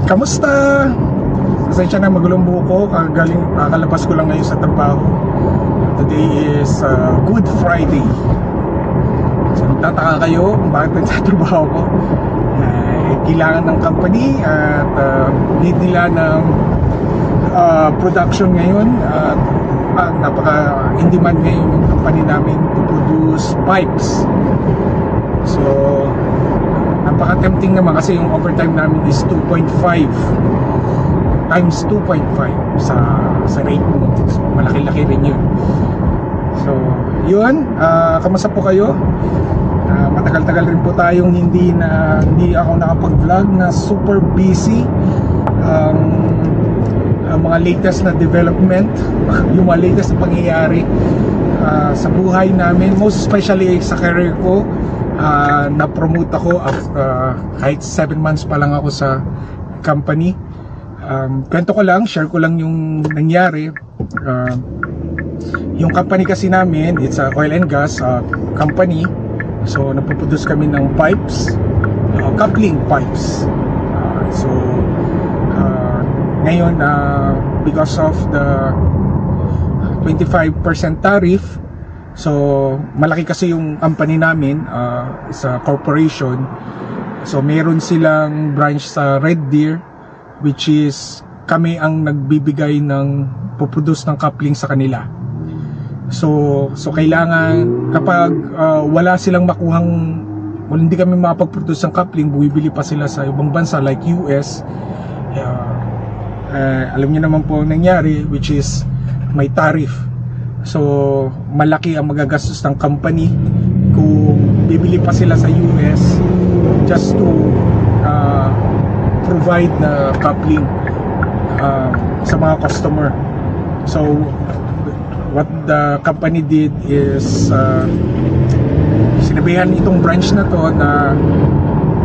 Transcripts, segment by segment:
Kamusta? Pasensya na, magulong buko. Kakalabas ko lang ngayon sa trabaho. Today is Good Friday. So nagtataka kayo kung bakit nagtatrabaho ko. Kailangan ng company at need nila ng production ngayon. Napaka in demand ngayon yung company namin to produce pipes. So napaka-tempting naman kasi yung overtime namin is 2.5 times 2.5 sa rate mo. So malaki-laki rin yun. So yun, kamusta po kayo? Matagal-tagal rin po tayong hindi ako nakapag-vlog, na super busy. Mga latest na development, yung mga latest na pangyayari sa buhay namin, most especially sa career ko. Na-promote ako kahit 7 months pa lang ako sa company. Kwento ko lang, share ko lang yung nangyari. Yung company kasi namin, it's a oil and gas company. So nagpo-produce kami ng pipes, coupling pipes. So ngayon, because of the 25% tariff, so malaki kasi yung company namin, sa corporation. So meron silang branch sa Red Deer, which is kami ang nagbibigay ng puproduce ng coupling sa kanila. So kailangan kapag wala silang makuhang, hindi kami makapag-produce ng coupling, bumibili pa sila sa ibang bansa like US. Alam niyo naman po ang nangyari, which is may tariff. So malaki ang magagastos ng company kung bibili pa sila sa US just to provide na coupling sa mga customer. So what the company did is sinabihan itong branch na to na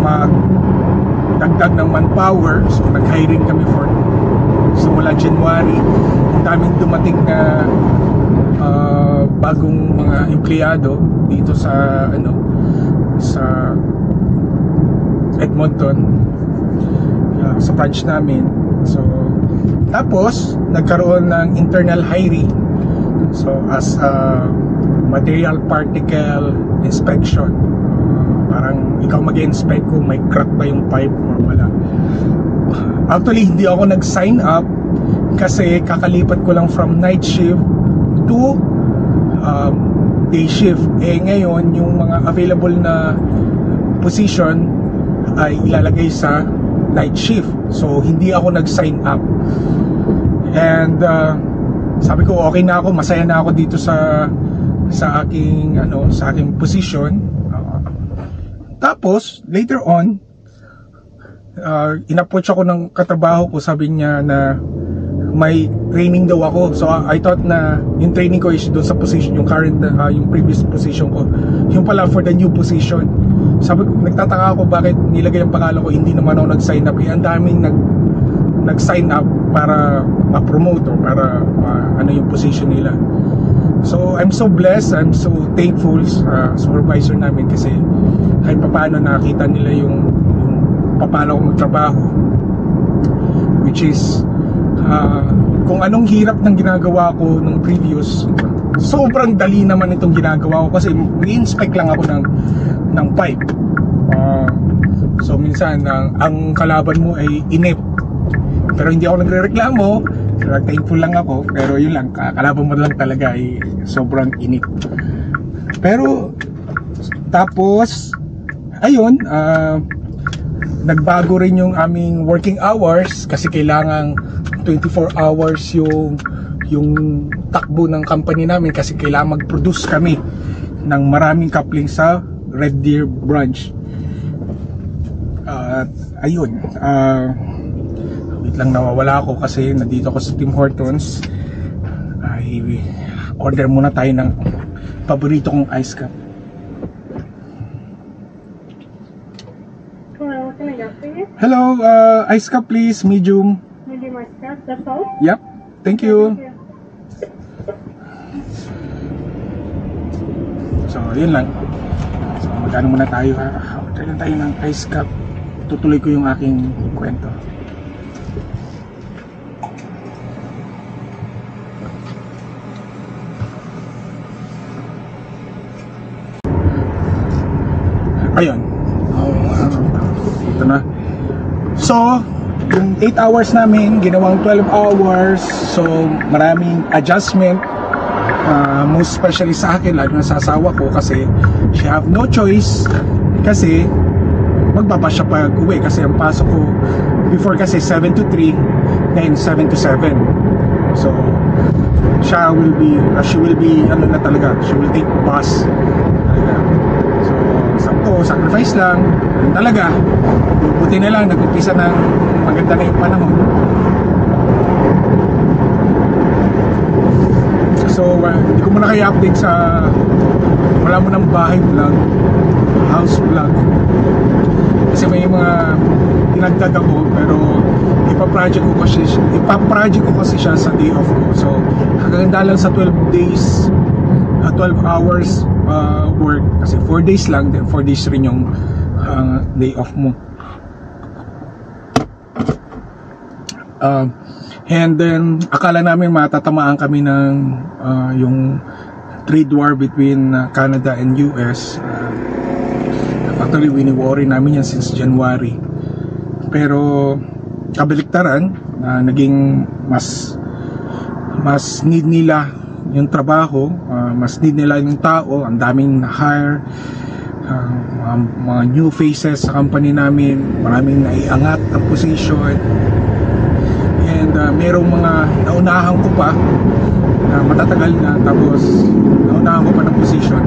magdagdag ng manpower. So nag-hiring kami for simula January. Ang daming dumating na bagong mga empleyado dito sa sa Edmonton, sa branch namin. So tapos nagkaroon ng internal hiring. So as material particle inspection, parang ikaw mag-inspect kung may crack ba yung pipe or wala. Actually hindi ako nag-sign up kasi kakalipat ko lang from night shift to day shift. Ngayon yung mga available na position ay ilalagay sa night shift. So hindi ako nag-sign up. And sabi ko okay na ako, masaya na ako dito sa aking position. Tapos later on, in-approach ako ng katrabaho ko, sabi niya na may training daw ako. So I thought na yung training ko is doon sa position, yung current, yung previous position ko, yung pala for the new position. Sabi ko, nagtataka ako bakit nilagay ang pangalan ko, hindi naman ako nag-sign up. Ang daming nag-sign up para ma-promote or para yung position nila. So I'm so blessed, I'm so thankful sa supervisor namin kasi kahit paano nakita nila yung paano ako magtrabaho, which is kung anong hirap ng ginagawa ko nung previous, sobrang dali naman itong ginagawa ko kasi re-inspect lang ako ng pipe. So minsan ang kalaban mo ay inip, pero hindi ako nagrereklamo, thankful lang ako, pero yun lang, kalaban mo lang talaga ay sobrang inip. Pero tapos ayun, nagbago rin yung aming working hours kasi kailangan 24 hours yung takbo ng company namin kasi kailangan mag-produce kami ng maraming coupling sa Red Deer branch. Ayun, wait lang, nawawala ako kasi nandito ako sa Tim Hortons. Ay order muna tayo ng paborito kong ice cup. Hello, ice cup please, medium. Medium ice cup, that's all? Yep, thank you. So, yun lang. So, magkano muna tayo ha? Order lang tayo ng ice cup. Tutuloy ko yung aking kwento. Ayun. Ito na. So, yung 8 hours namin, ginawang 12 hours. So, maraming adjustment. Most especially sa akin, lalo na sa asawa ko, kasi she have no choice. Kasi, magbaba siya pag uwi. Kasi ang pasok ko, before kasi 7 to 3, then 7 to 7. So, she will be, ano na talaga, she will take bus. Talaga. So, sakto, sacrifice lang. Talaga, buti na lang, nag-umpisa ng maganda na yung panahon. So, hindi ko muna kayo update sa wala mo ng bahay vlog, house vlog. Kasi may mga dinagdag ako, pero ipaproject ko kasi siya sa day off ko. So, kaganda lang sa 12 days, 12 hours work. Kasi 4 days lang, then 4 days rin yung day off mo. And then, akala namin matatamaan kami ng yung trade war between Canada and US. Actually, wini-worry namin yan since January. Pero, kabaliktaran, naging mas need nila yung trabaho, mas need nila yung tao, ang daming na-hire, mga new faces sa company namin, maraming naiangat ang position. And merong mga naunahan ko pa na matatagal na, tapos naunahan ko pa ng position.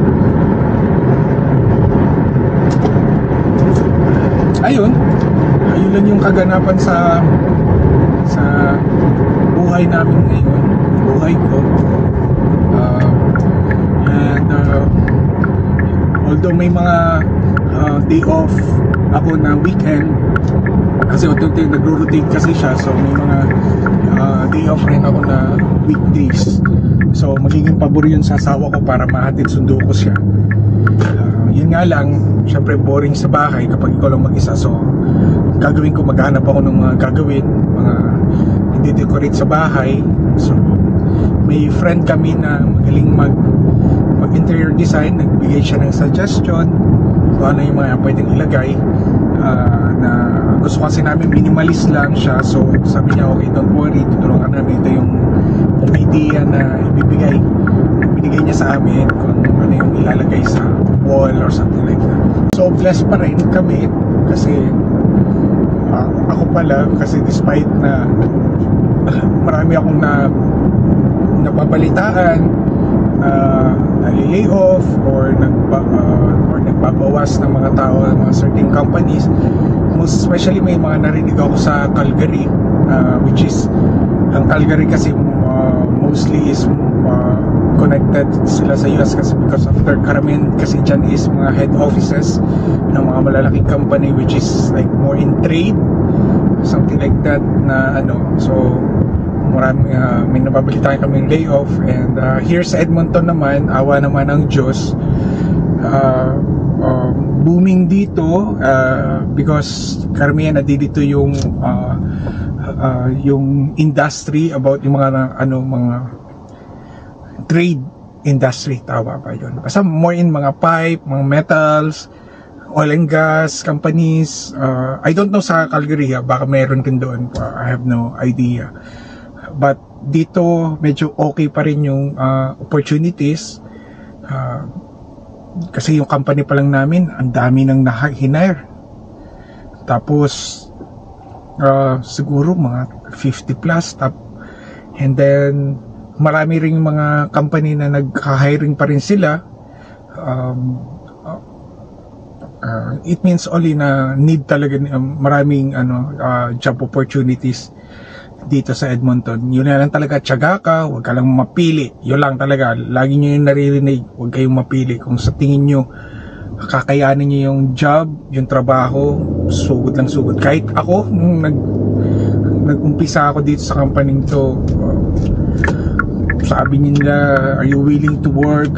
Ayun lang yung kaganapan sa buhay namin ngayon, buhay ko. And although may mga day off ako na weekend, kasi nagro-rotate kasi siya, so may mga day off rin ako na weekdays. So magiging pabor yun sa asawa ko para mahatid sundo ko siya. Yun nga lang, syempre boring sa bahay kapag ikaw lang mag-isa. So gagawin ko, maghanap ako ng mga gagawin, mga i-decorate sa bahay. So may friend kami na magaling mag-interior design, nagbigay siya ng suggestion kung ano yung mga pwedeng ilagay. Na gusto kasi namin minimalist lang siya. So sabi niya, okay, don't worry, tutulungan namin. Ito yung idea na binigay niya sa amin kung ano yung ilalagay sa wall or something like that. So blessed pa rin kami kasi ako pala, kasi despite na marami akong napabalitaan nalilay off or nagbabawas ng mga tao ng mga certain companies, most especially may mga narinig ako sa Calgary, which is ang Calgary kasi mostly is connected sila sa US kasi because of their karamihan kasi dyan is mga head offices ng mga malalaking company, which is like more in trade, something like that na ano. So marami, may nababalitaan kaming layoff. And here sa Edmonton naman, awa naman ng Diyos, booming dito because karamihan na dito yung industry about yung mga mga trade industry, tawa pa yun. Basta more in mga pipe, mga metals, oil and gas companies. I don't know sa Calgary, baka meron din doon, I have no idea. But dito medyo okay pa rin yung opportunities, kasi yung company pa lang namin ang dami nang hinire. Tapos siguro mga 50 plus and then marami ring mga company na nag-hiring pa rin sila. It means only na need talaga maraming job opportunities dito sa Edmonton. Yun na lang talaga, tiyaga ka, huwag ka lang mapili. Yun lang talaga, lagi nyo yung naririnig, huwag kayong mapili. Kung sa tingin nyo kakayanin nyo yung job, yung trabaho, sugod lang sugod. Kahit ako, nung nag-umpisa ako dito sa company to, sabi nila, are you willing to work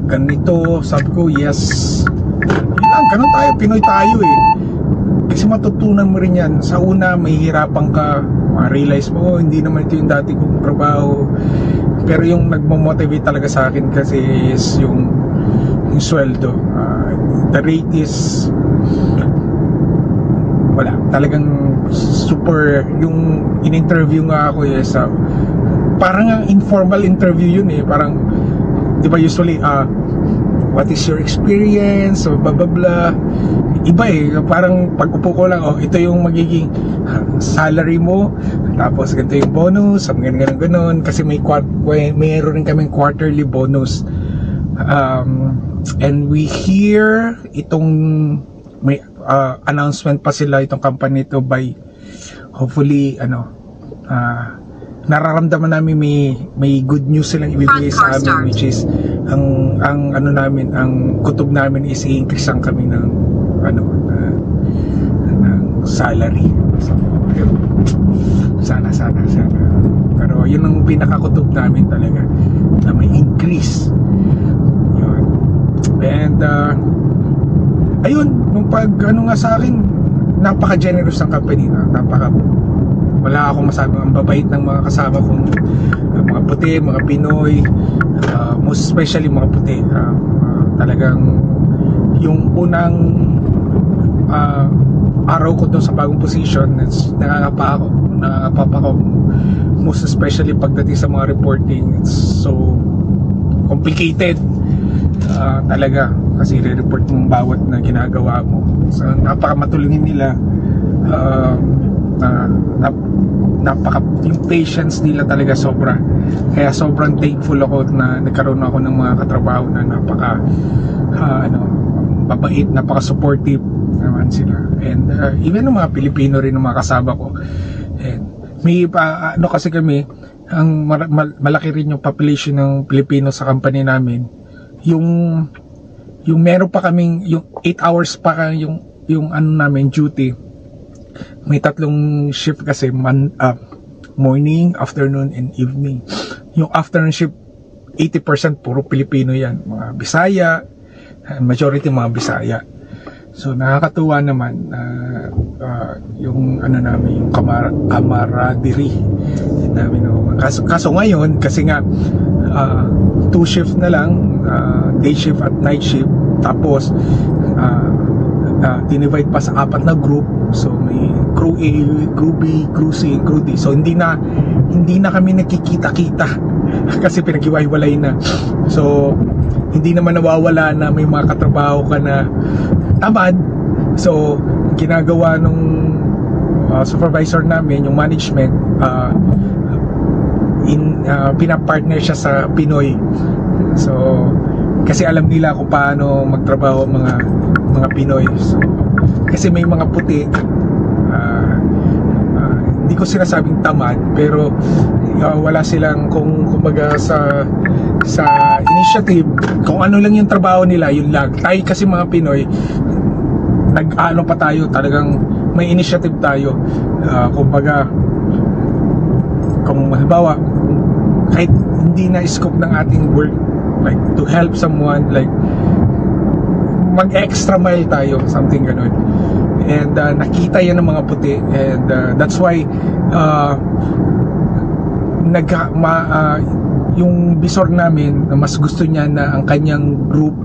ganito? Sabi ko, yes. Yun lang, ganun tayo, Pinoy tayo eh. Kasi matutunan mo rin yan. Sa una, mahihirapan ka, ma-realize mo, hindi naman ito yung dati kong trabaho. Pero yung nagmo-motivate talaga sa akin kasi is yung yung sweldo. The rate is wala, talagang super. Yung in-interview nga ako is parang ang informal interview yun eh, parang di ba usually what is your experience, so blah blah blah. Iba eh, parang pag upo ko lang, ito yung magiging salary mo, tapos ganito yung bonus, ganun. Kasi mayroon rin kaming quarterly bonus. And we hear itong may announcement pa sila, itong company to by hopefully nararamdaman namin may good news silang ibibigay sa amin, which is ang ano namin, ang kutob namin is i-increase ang kami ng ng salary. So, sana pero yun ang pinakakutob namin talaga, na may increase yun. And ayun, nung pag nga sa akin, napaka-generous ng company, wala akong masabi, ang babait ng mga kasama kong mga puti, mga Pinoy, most especially mga puti. Talagang yung unang araw ko doon sa bagong position, nakangapa ako, most especially pagdating sa mga reporting. It's so complicated talaga, kasi re-report mo bawat na ginagawa mo. So napakamatulungin nila, yung patience nila talaga sobra. Kaya sobrang thankful ako na nagkaroon ako ng mga katrabaho na napaka mabait, napaka supportive naman sila. And even ng mga Pilipino rin, ng mga kasama ko. And may kasi kami, ang malaki rin yung population ng Pilipino sa company namin. Yung meron pa kaming yung 8 hours pa yung namin duty. May 3 shift kasi, morning, afternoon, and evening. Yung afternoon shift, 80% puro Pilipino yan, mga Bisaya, majority mga Bisaya. So nakakatuwa naman yung namin, yung camaraderie namin. Kaso ngayon, kasi nga 2 shift na lang, day shift at night shift, tapos dinivide pa sa 4 na group. So may crew A, crew B, crew C, crew D. So hindi na kami nakikita-kita kasi pinaghiwa-hiwalay na. So hindi naman nawawala na may mga katrabaho ka na tamad. So ginagawa nung supervisor namin, yung management, pinapartner siya sa Pinoy. So kasi alam nila kung paano magtrabaho mga Pinoy. So, kasi may mga puti, hindi ko sinasabing tamad, pero wala silang kumbaga sa initiative. Kung ano lang yung trabaho nila, yun lang. Tayo kasi mga Pinoy, pa tayo, talagang may initiative tayo. Kumbaga, kung halimbawa, kahit hindi na scope ng ating work, like to help someone, like mag-extra mile tayo, something ganun. And nakita yan ng mga puti, and that's why yung bisor namin, mas gusto niya na ang kanyang group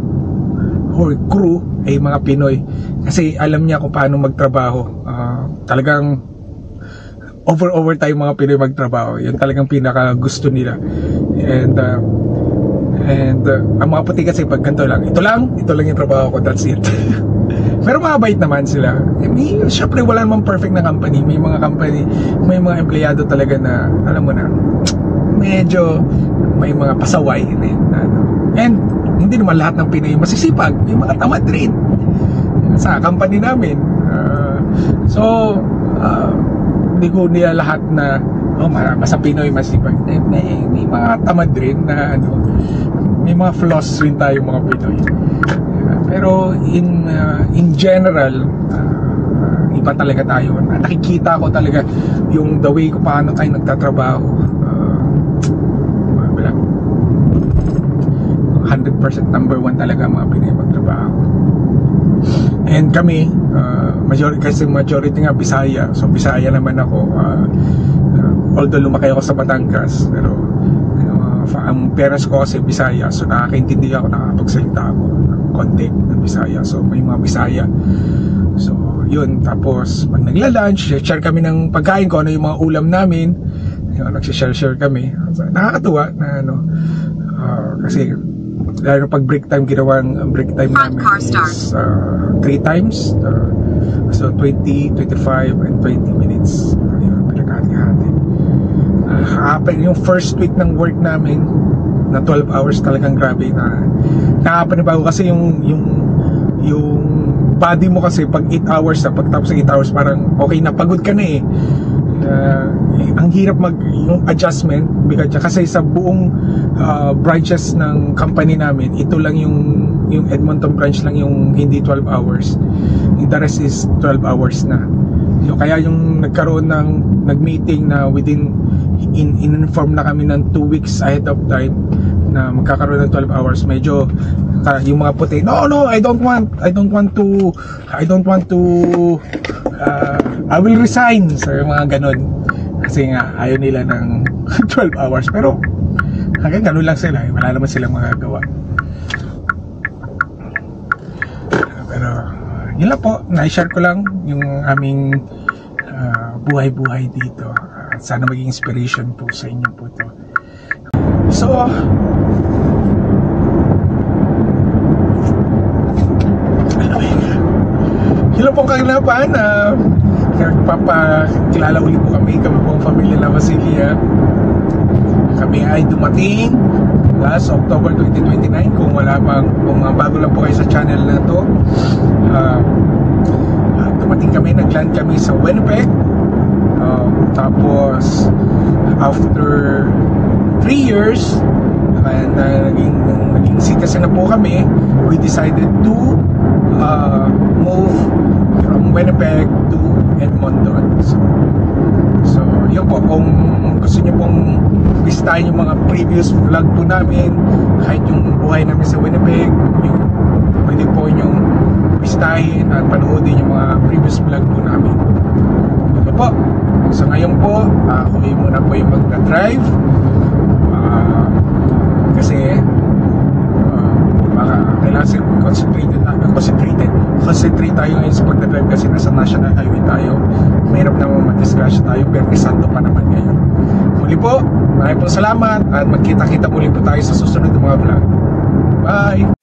or crew ay mga Pinoy, kasi alam niya kung paano magtrabaho. Talagang over tayo mga Pinoy magtrabaho, yun talagang pinaka gusto nila. And ang mga puti kasi pag ganito lang, ito lang yung trabaho ko, that's it. Pero mabait naman sila. Syempre wala namang perfect na company. May mga company, may mga empleyado talaga na, alam mo na, medyo may mga pasaway rin. And hindi naman lahat ng Pinoy masisipag, may mga tamad rin sa company namin. Hindi ko nila lahat na sa Pinoy masipag. May mga tamad rin na may mga flaws rin tayo mga Pinoy. Pero in general, iba talaga tayo. Nakikita ko talaga yung the way ko paano tayo nagtatrabaho. 100% number 1 talaga mga Pinoy magtrabaho. And kami, majority nga Bisaya. So Bisaya naman ako. Although lumaki ako sa Batangas, pero ang parents ko kasi Bisaya, so nakakaintindi ako, nakakapagsalita ako ng konti ng Bisaya, so may mga Bisaya. So yun, tapos pag nagla-lunch, share kami ng pagkain ko, ano yung mga ulam namin, yun, nagsishare kami. So, nakakatuwa na ano, kasi lalo pag break time, ginawang break time namin is 3 times, so 20, 25 and 20 minutes. Ayun, pinag-hati-hati. Yung first week ng work namin na 12 hours, talagang grabe na nakapanibago kasi yung body mo kasi pag 8 hours na, pagtapos ng 8 hours parang okay na, pagod ka na eh. Ang hirap yung adjustment kasi sa buong branches ng company namin, ito lang yung Edmonton branch lang yung hindi 12 hours, the rest is 12 hours na. So, kaya yung nag-meeting na in-inform na kami ng 2 weeks ahead of time na magkakaroon ng 12 hours, medyo yung mga puti, no, I don't want to I will resign, so yung mga ganun, kasi nga ayaw nila ng 12 hours, pero hanggang ganun lang sila, wala naman silang magagawa. Pero yun lang po, na-share ko lang yung aming buhay-buhay dito. Sana maging inspiration po sa inyo po to. So yun pong kaganapan na nagpapakilala ulit po kami pong pamilya na Vasilia. Kami ay dumating last October 2029. Kung bago lang po kayo sa channel na to, dumating kami, nagland kami sa Winnipeg. Tapos after 3 years naging citizen na po kami, we decided to move from Winnipeg to Edmonton. So yun po, kung gusto nyo pong bisitahin yung mga previous vlog po namin, kahit yung buhay namin sa Winnipeg, pwede po yung bisitahin at panoodin yung mga previous vlog po namin. Ito po, so ngayon po ako muna po yung magka-drive, kasi kailangan concentrate tayo ngayon sa pagdadrive kasi nasa national highway tayo. Mahirap naman mag-discussion tayo, pero Santo pa naman ngayon. Muli po, maraming po salamat at magkita-kita muli po tayo sa susunod na mga vlog. Bye!